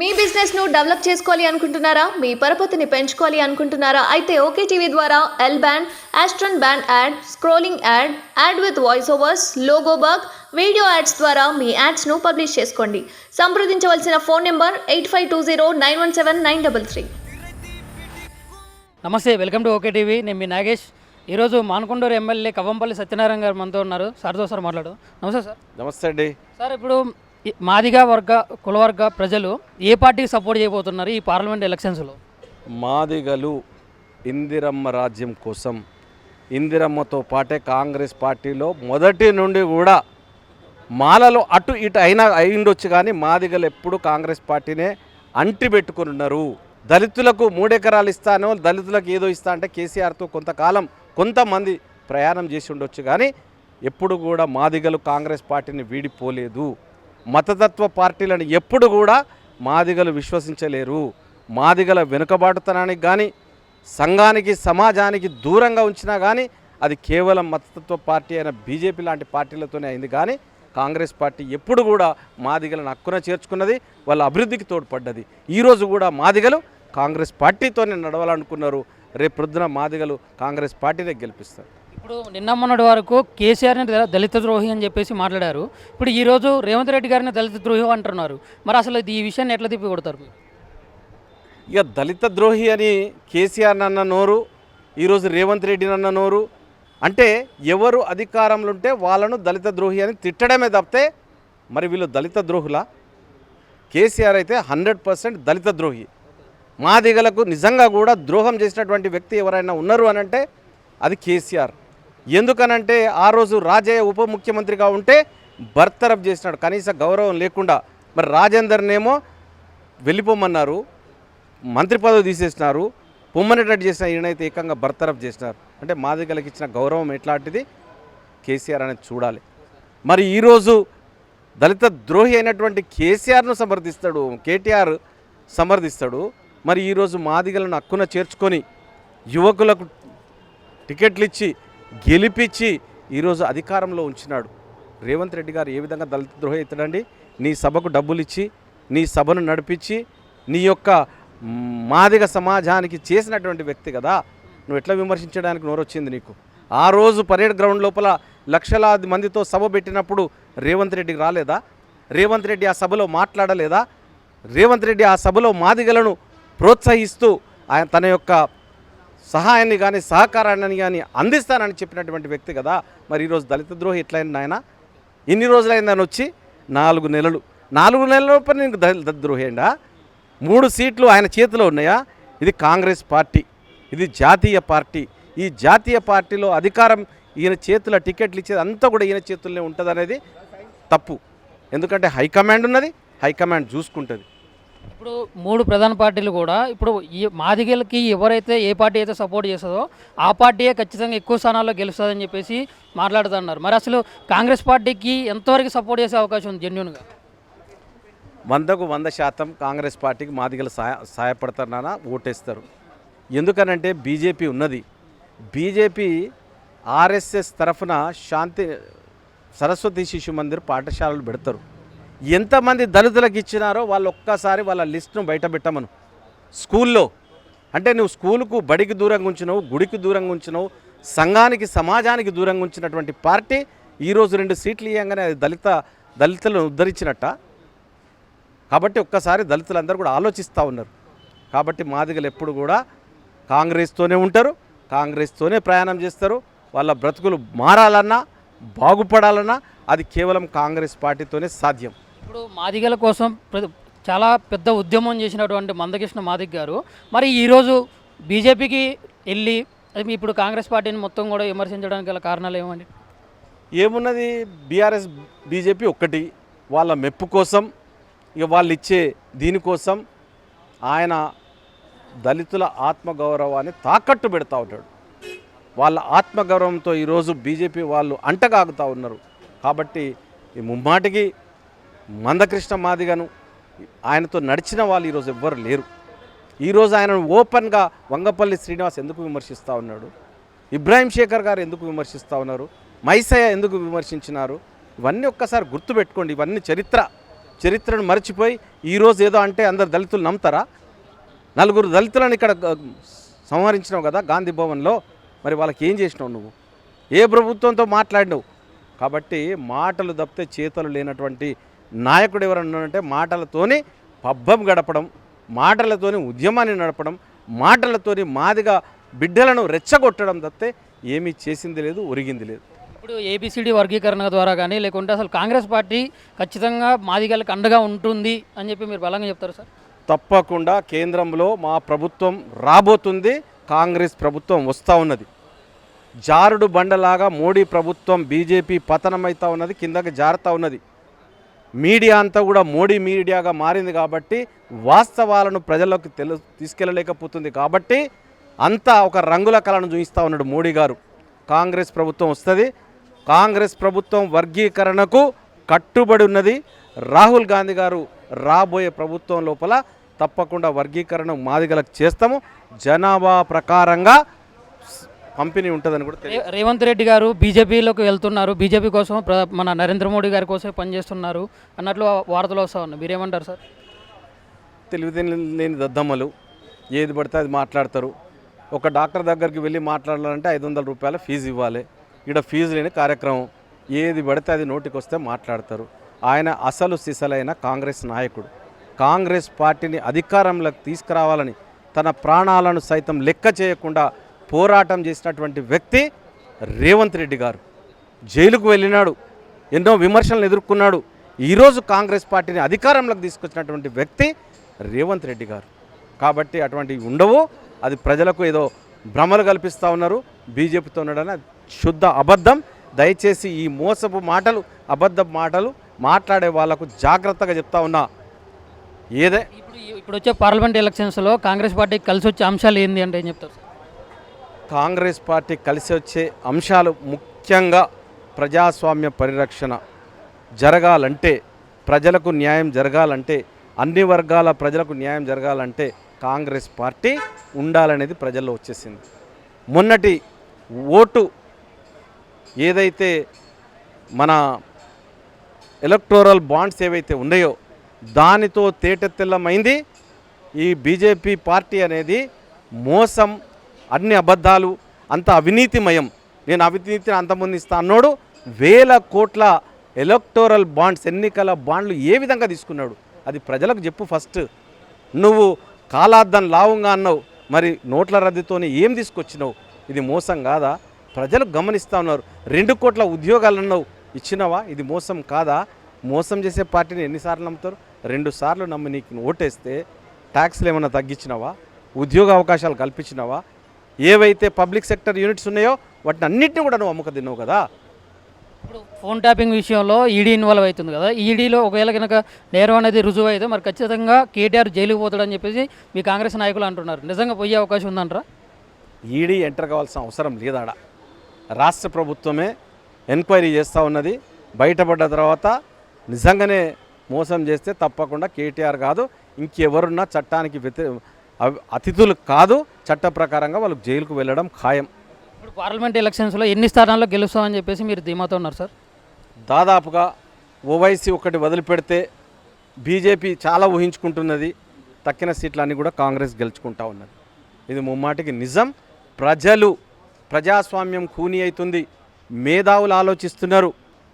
మీ business ను develop చేసుకోవాలి అనుకుంటున్నారా? మీ పరపతిని పెంచుకోవాలి అనుకుంటున్నారా? అయితే ఓకే టీవీ ద్వారా ఎల్ బ్యాండ్, ఆస్ట్రన్ band ad, scrolling ad, ad with voice overs, logo bug, video ads ద్వారా మీ యాడ్స్ ను పబ్లిష్ చేసుకోండి. సంప్రదించవలసిన ఫోన్ నెంబర్ 8520917933. నమస్తే, వెల్కమ్ టు ఓకే టీవీ. నేను మీ నాగేష్. ఈరోజు మానకొండూరు ఎమ్మెల్యే కవ్వంపల్లి సత్యనారాయణ గారు మనతో ఉన్నారు. సార్తో సార్ మాట్లాడు. నమస్తే సార్. నమస్తే అండి. సార్, ఇప్పుడు మాదిగ వర్గ కులవర్గ ప్రజలు ఏ పార్టీకి సపోర్ట్ చేయబోతున్నారు ఈ పార్లమెంట్ ఎలక్షన్స్లో? మాదిగలు ఇందిరమ్మ రాజ్యం కోసం, ఇందిరమ్మతో పాటే కాంగ్రెస్ పార్టీలో మొదటి నుండి కూడా మాలలో అటు ఇటు అయిండొచ్చు, కానీ మాదిగలు ఎప్పుడు కాంగ్రెస్ పార్టీనే అంటిపెట్టుకుని ఉన్నారు. దళితులకు 3 ఎకరాలు ఇస్తానో, దళితులకు ఏదో ఇస్తా అంటే కేసీఆర్తో కొంతకాలం కొంతమంది ప్రయాణం చేసి ఉండొచ్చు, కానీ ఎప్పుడు కూడా మాదిగలు కాంగ్రెస్ పార్టీని వీడిపోలేదు. మతతత్వ పార్టీలను ఎప్పుడు కూడా మాదిగలు విశ్వసించలేరు. మాదిగల వెనుకబాటుతనానికి కానీ, సంఘానికి సమాజానికి దూరంగా ఉంచినా కానీ అది కేవలం మతతత్వ పార్టీ అయిన బీజేపీ లాంటి పార్టీలతోనే అయింది. కానీ కాంగ్రెస్ పార్టీ ఎప్పుడు కూడా మాదిగలను హక్కున చేర్చుకున్నది, వాళ్ళ అభివృద్ధికి తోడ్పడ్డది. ఈరోజు కూడా మాదిగలు కాంగ్రెస్ పార్టీతోనే నడవాలనుకున్నారు. రేపు ప్రొద్దున మాదిగలు కాంగ్రెస్ పార్టీనే గెలిపిస్తారు. ఇప్పుడు నిన్న మొన్నటి వరకు కేసీఆర్ని దళిత ద్రోహి అని చెప్పేసి మాట్లాడారు. ఇప్పుడు ఈరోజు రేవంత్ రెడ్డి గారిని దళిత ద్రోహి అంటున్నారు. మరి అసలు ఈ విషయాన్ని ఎట్లా తిప్పి కొడతారు? ఇక దళిత ద్రోహి అని కేసీఆర్ అన్న నోరు, ఈరోజు రేవంత్ రెడ్డి అన్న నోరు, అంటే ఎవరు అధికారంలో ఉంటే వాళ్ళను దళిత ద్రోహి అని తిట్టడమే తప్పితే మరి వీళ్ళు దళిత ద్రోహులా? కేసీఆర్ అయితే 100% దళిత ద్రోహి. మాదిగలకు నిజంగా కూడా ద్రోహం చేసినటువంటి వ్యక్తి ఎవరైనా ఉన్నారు అని అంటే అది కేసీఆర్. ఎందుకనంటే ఆ రోజు రాజయ్య ఉప ముఖ్యమంత్రిగా ఉంటే బర్తరఫ్ చేసినాడు, కనీస గౌరవం లేకుండా. మరి రాజేందర్నేమో వెళ్ళిపోమన్నారు, మంత్రి పదవి తీసేసినారు, పొమ్మనేటట్టు చేసిన ఈయనైతే ఏకంగా బర్తరఫ్ చేసినారు. అంటే మాదిగలకు ఇచ్చిన గౌరవం ఎట్లాంటిది కేసీఆర్ అనేది చూడాలి. మరి ఈరోజు దళిత ద్రోహి అయినటువంటి కేసీఆర్ను సమర్థిస్తాడు, కేటీఆర్ సమర్థిస్తాడు. మరి ఈరోజు మాదిగలను హక్కున చేర్చుకొని యువకులకు టికెట్లు ఇచ్చి గెలిపించి ఈరోజు అధికారంలో ఉంచినాడు. రేవంత్ రెడ్డి గారు ఏ విధంగా దళిత ద్రోహి అవుతాడండి? నీ సభకు డబ్బులు ఇచ్చి, నీ సభను నడిపించి, నీ యొక్క మాదిగ సమాజానికి చేసినటువంటి వ్యక్తి కదా. నువ్వు ఎట్లా విమర్శించడానికి నోరొచ్చింది నీకు? ఆ రోజు పరేడ్ గ్రౌండ్ లోపల లక్షలాది మందితో సభ పెట్టినప్పుడు రేవంత్ రెడ్డికి రాలేదా? రేవంత్ రెడ్డి ఆ సభలో మాట్లాడలేదా? రేవంత్ రెడ్డి ఆ సభలో మాదిగలను ప్రోత్సహిస్తూ ఆయన తన యొక్క సహాయాన్ని కానీ సహకారాన్ని కానీ అందిస్తానని చెప్పినటువంటి వ్యక్తి కదా. మరి ఈరోజు దళిత ద్రోహి ఎట్లయింది ఆయన? ఇన్ని రోజులైందని వచ్చి 4 నెలలు, 4 నెలల లోపల నీకు దళిత ద్రోహి అయిందా? 3 సీట్లు ఆయన చేతిలో ఉన్నాయా? ఇది కాంగ్రెస్ పార్టీ, ఇది జాతీయ పార్టీ. ఈ జాతీయ పార్టీలో అధికారం ఈయన చేతుల టికెట్లు ఇచ్చేది అంతా కూడా ఈయన చేతుల్లోనే ఉంటుంది అనేది తప్పు. ఎందుకంటే హైకమాండ్ ఉన్నది, హైకమాండ్ చూసుకుంటుంది. ఇప్పుడు 3 ప్రధాన పార్టీలు కూడా ఇప్పుడు ఈ మాదిగలకి ఎవరైతే ఏ పార్టీ అయితే సపోర్ట్ చేస్తుందో ఆ పార్టీయే ఖచ్చితంగా ఎక్కువ స్థానాల్లో గెలుస్తుందని చెప్పేసి మాట్లాడుతున్నారు. మరి అసలు కాంగ్రెస్ పార్టీకి ఎంతవరకు సపోర్ట్ చేసే అవకాశం ఉంది జెన్యూన్గా? 100కు 100% కాంగ్రెస్ పార్టీకి మాదిగలు సహాయపడతారు నాన్న, ఓటేస్తారు. ఎందుకనంటే బీజేపీ ఉన్నది. బీజేపీ ఆర్ఎస్ఎస్ తరఫున శాంతి సరస్వతి శిశు మందిర్ పాఠశాలలు పెడతారు. ఎంతమంది దళితులకు ఇచ్చినారో వాళ్ళు ఒక్కసారి వాళ్ళ లిస్టును బయట పెట్టమను. స్కూల్లో అంటే నువ్వు స్కూలుకు బడికి దూరంగా ఉంచినావు, గుడికి దూరంగా ఉంచినావు, సంఘానికి సమాజానికి దూరంగా ఉంచినటువంటి పార్టీ ఈరోజు 2 సీట్లు ఇవ్వగానే అది దళితులను ఉద్ధరించినట్ట. కాబట్టి ఒక్కసారి దళితులందరూ కూడా ఆలోచిస్తూ ఉన్నారు. కాబట్టి మాదిగలు ఎప్పుడు కూడా కాంగ్రెస్తోనే ఉంటారు, కాంగ్రెస్తోనే ప్రయాణం చేస్తారు. వాళ్ళ బ్రతుకులు మారాలన్నా, బాగుపడాలన్నా అది కేవలం కాంగ్రెస్ పార్టీతోనే సాధ్యం. ఇప్పుడు మాదిగల కోసం చాలా పెద్ద ఉద్యమం చేసినటువంటి మందకృష్ణ మాదిగ్ గారు మరి ఈరోజు బీజేపీకి వెళ్ళి ఇప్పుడు కాంగ్రెస్ పార్టీని మొత్తం కూడా విమర్శించడానికి గల కారణాలు ఏమండి? ఏమున్నది, బీఆర్ఎస్ బీజేపీ ఒక్కటి. వాళ్ళ మెప్పు కోసం, ఇక వాళ్ళు ఇచ్చే దీనికోసం ఆయన దళితుల ఆత్మగౌరవాన్ని తాకట్టు పెడతా ఉంటాడు. వాళ్ళ ఆత్మగౌరవంతో ఈరోజు బీజేపీ వాళ్ళు అంటగాగుతూ ఉన్నారు. కాబట్టి ఈ ముమ్మాటికి మందకృష్ణ మాదిగను ఆయనతో నడిచిన వాళ్ళు ఈరోజు ఎవ్వరు లేరు. ఈరోజు ఆయనను ఓపెన్గా వంగపల్లి శ్రీనివాస్ ఎందుకు విమర్శిస్తూ ఉన్నాడు? ఇబ్రాహీం శేఖర్ గారు ఎందుకు విమర్శిస్తూ ఉన్నారు? మైసయ్య ఎందుకు విమర్శించినారు? ఇవన్నీ ఒక్కసారి గుర్తుపెట్టుకోండి. ఇవన్నీ చరిత్రను మర్చిపోయి ఈరోజు ఏదో అంటే అందరు దళితులు నమ్ముతారా? నలుగురు దళితులను ఇక్కడ సంహరించినావు కదా గాంధీ భవన్లో, మరి వాళ్ళకి ఏం చేసినావు నువ్వు? ఏ ప్రభుత్వంతో మాట్లాడినావు? కాబట్టి మాటలు తప్పితే చేతలు లేనటువంటి నాయకుడు ఎవరన్నా అంటే మాటలతోని పబ్బం గడపడం, మాటలతోని ఉద్యమాన్ని నడపడం, మాటలతోని మాదిగా బిడ్డలను రెచ్చగొట్టడం తప్పితే ఏమీ చేసింది లేదు, ఒరిగింది లేదు. ఇప్పుడు ఏబిసిడి వర్గీకరణ ద్వారా కానీ లేకుంటే అసలు కాంగ్రెస్ పార్టీ ఖచ్చితంగా మాదిగలకు అండగా ఉంటుంది అని చెప్పి మీరు బలంగా చెప్తారు సార్? తప్పకుండా కేంద్రంలో మా ప్రభుత్వం రాబోతుంది, కాంగ్రెస్ ప్రభుత్వం వస్తూ ఉన్నది. జారుడు బండలాగా మోడీ ప్రభుత్వం బీజేపీ పతనమవుతూ ఉన్నది, కిందకి జారుతూ ఉన్నది. మీడియా అంతా కూడా మోడీ మీడియాగా మారింది కాబట్టి వాస్తవాలను ప్రజల్లోకి తీసుకెళ్ళలేకపోతుంది కాబట్టి అంతా ఒక రంగుల కళను చూపిస్తూ ఉన్నాడు మోడీ గారు. కాంగ్రెస్ ప్రభుత్వం వస్తుంది, కాంగ్రెస్ ప్రభుత్వం వర్గీకరణకు కట్టుబడి ఉన్నది. రాహుల్ గాంధీ గారు రాబోయే ప్రభుత్వం లోపల తప్పకుండా వర్గీకరణ మాదిగలకు చేస్తాము, జనాభా ప్రకారంగా పంపిణీ ఉంటుందని కూడా రేవంత్ రెడ్డి గారు బీజేపీలోకి వెళ్తున్నారు, బీజేపీ కోసం మన నరేంద్ర మోడీ గారి కోసమే పనిచేస్తున్నారు అన్నట్లు వార్తలు వస్తూ ఉన్నాయి. మీరేమంటారు సార్? తెలివితేలేని దద్దమ్మలు ఏది పడితే అది మాట్లాడతారు. ఒక డాక్టర్ దగ్గరికి వెళ్ళి మాట్లాడాలంటే 500 రూపాయల ఫీజు ఇవ్వాలి. ఇక్కడ ఫీజు లేని కార్యక్రమం, ఏది పడితే అది నోటికి వస్తే మాట్లాడతారు. ఆయన అసలు సిసలైన కాంగ్రెస్ నాయకుడు. కాంగ్రెస్ పార్టీని అధికారంలోకి తీసుకురావాలని తన ప్రాణాలను సైతం లెక్క చేయకుండా పోరాటం చేసినటువంటి వ్యక్తి రేవంత్ రెడ్డి గారు. జైలుకు వెళ్ళినాడు, ఎన్నో విమర్శలను ఎదుర్కొన్నాడు. ఈరోజు కాంగ్రెస్ పార్టీని అధికారంలోకి తీసుకొచ్చినటువంటి వ్యక్తి రేవంత్ రెడ్డి గారు. కాబట్టి అటువంటివి ఉండవు. అది ప్రజలకు ఏదో భ్రమలు కల్పిస్తూ ఉన్నారు. బీజేపీతో ఉన్నాడని శుద్ధ అబద్ధం. దయచేసి ఈ మోసపు మాటలు, అబద్ధపు మాటలు మాట్లాడే వాళ్లకు జాగ్రత్తగా చెప్తా ఉన్నా. ఇప్పుడు వచ్చే పార్లమెంట్ ఎలక్షన్స్లో కాంగ్రెస్ పార్టీకి కలిసి వచ్చే అంశాలు ఏంటి అంటే ఏం చెప్తారు? కాంగ్రెస్ పార్టీ కలిసి వచ్చే అంశాలు ముఖ్యంగా ప్రజాస్వామ్య పరిరక్షణ జరగాలంటే, ప్రజలకు న్యాయం జరగాలంటే, అన్ని వర్గాల ప్రజలకు న్యాయం జరగాలంటే కాంగ్రెస్ పార్టీ ఉండాలనేది ప్రజల్లో వచ్చేసింది. మొన్నటి ఓటు ఏదైతే మన ఎలక్టోరల్ బాండ్స్ ఏవైతే ఉన్నాయో దానితో తేటతెల్లమైంది. ఈ బీజేపీ పార్టీ అనేది మోసం, అన్ని అబద్ధాలు, అంత అవినీతిమయం. నేను అవినీతిని అంతమంది ఇస్తా అన్నాడు. 1000 కోట్ల ఎలక్టోరల్ బాండ్స్, ఎన్నికల బాండ్లు ఏ విధంగా తీసుకున్నాడు అది ప్రజలకు చెప్పు ఫస్ట్. నువ్వు కాలాద్దం లావుగా అన్నావు, మరి నోట్ల రద్దీతోనే ఏం తీసుకొచ్చినావు? ఇది మోసం కాదా? ప్రజలు గమనిస్తూ ఉన్నారు. 2 కోట్ల ఉద్యోగాలు అన్నావు, ఇచ్చినవా? ఇది మోసం కాదా? మోసం చేసే పార్టీని ఎన్నిసార్లు నమ్ముతారు? 2 సార్లు నమ్మి నీకు ఓటేస్తే ట్యాక్స్లు ఏమైనా తగ్గించినావా? ఉద్యోగ అవకాశాలు కల్పించినావా? ఏవైతే పబ్లిక్ సెక్టర్ యూనిట్స్ ఉన్నాయో వాటిని అన్నింటినీ కూడా నువ్వు అమ్ముక తిన్నావు కదా. ఇప్పుడు ఫోన్ ట్యాపింగ్ విషయంలో ఈడీ ఇన్వాల్వ్ అవుతుంది కదా. ఈడీలో ఒకవేళ కనుక నేరం అనేది రుజువు అయితే మరి ఖచ్చితంగా కేటీఆర్ జైలుకు పోతాడని చెప్పేసి మీ కాంగ్రెస్ నాయకులు అంటున్నారు. నిజంగా పోయే అవకాశం ఉందంటారా? ఈడీ ఎంటర్ కావాల్సిన అవసరం లేదాడ. రాష్ట్ర ప్రభుత్వమే ఎంక్వైరీ చేస్తూ ఉన్నది. బయటపడ్డ తర్వాత నిజంగానే మోసం చేస్తే తప్పకుండా కేటీఆర్ కాదు, ఇంకెవరున్నా చట్టానికి అతిథులు కాదు, చట్ట ప్రకారంగా వాళ్ళు జైలుకు వెళ్ళడం ఖాయం. ఇప్పుడు పార్లమెంట్ ఎలక్షన్స్లో ఎన్ని స్థానాల్లో గెలుస్తామని చెప్పేసి మీరు ధీమాతో ఉన్నారు సార్? దాదాపుగా ఓవైసీ ఒకటి వదిలిపెడితే బీజేపీ చాలా ఊహించుకుంటున్నది. తక్కిన సీట్లన్నీ కూడా కాంగ్రెస్ గెలుచుకుంటా ఉన్నది. ఇది ముమ్మాటికి నిజం. ప్రజాస్వామ్యం ఖూనీ అవుతుంది. మేధావులు ఆలోచిస్తున్నారు,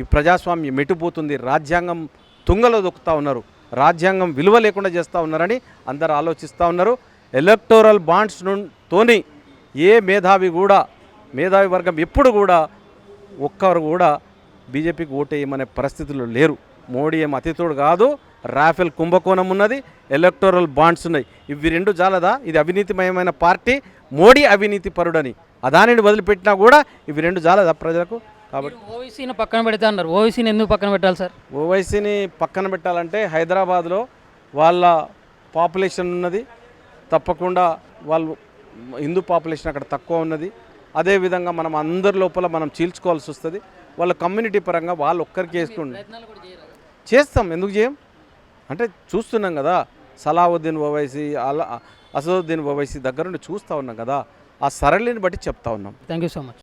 ఈ ప్రజాస్వామ్యం మెట్టుపోతుంది, రాజ్యాంగం తుంగలో దొక్కుతూ ఉన్నారు, రాజ్యాంగం విలువ లేకుండా చేస్తూ ఉన్నారని అందరు ఆలోచిస్తూ ఉన్నారు. ఎలక్టోరల్ బాండ్స్ తోని ఏ మేధావి వర్గం ఎప్పుడు కూడా ఒక్కరు కూడా బీజేపీకి ఓటేయమనే పరిస్థితుల్లో లేరు. మోడీ ఏం అతిథుడు కాదు. రాఫెల్ కుంభకోణం ఉన్నది, ఎలక్టోరల్ బాండ్స్ ఉన్నాయి. ఇవి 2 జాలదా? ఇది అవినీతిమయమైన పార్టీ, మోడీ అవినీతి పరుడని అదానిని వదిలిపెట్టినా కూడా ఇవి 2 జాలదా ప్రజలకు? కాబట్టి ఓవైసీని పక్కన పెడతా అన్నారు. ఓవైసీని ఎందుకు పక్కన పెట్టాలి సార్? ఓవైసీని పక్కన పెట్టాలంటే హైదరాబాద్లో వాళ్ళ పాపులేషన్ ఉన్నది, తప్పకుండా వాళ్ళు హిందూ పాపులేషన్ అక్కడ తక్కువ ఉన్నది. అదేవిధంగా మనం అందరి లోపల మనం చీల్చుకోవాల్సి వస్తుంది. వాళ్ళ కమ్యూనిటీ పరంగా వాళ్ళు ఒక్కరికి చేస్తాం, ఎందుకు చేయం అంటే చూస్తున్నాం కదా. సలావుద్దీన్ ఓవైసీ, అసదుద్దీన్ ఓవైసీ దగ్గర నుండి చూస్తూ ఉన్నాం కదా. ఆ సరళిని బట్టి చెప్తా ఉన్నాం. Thank you so much.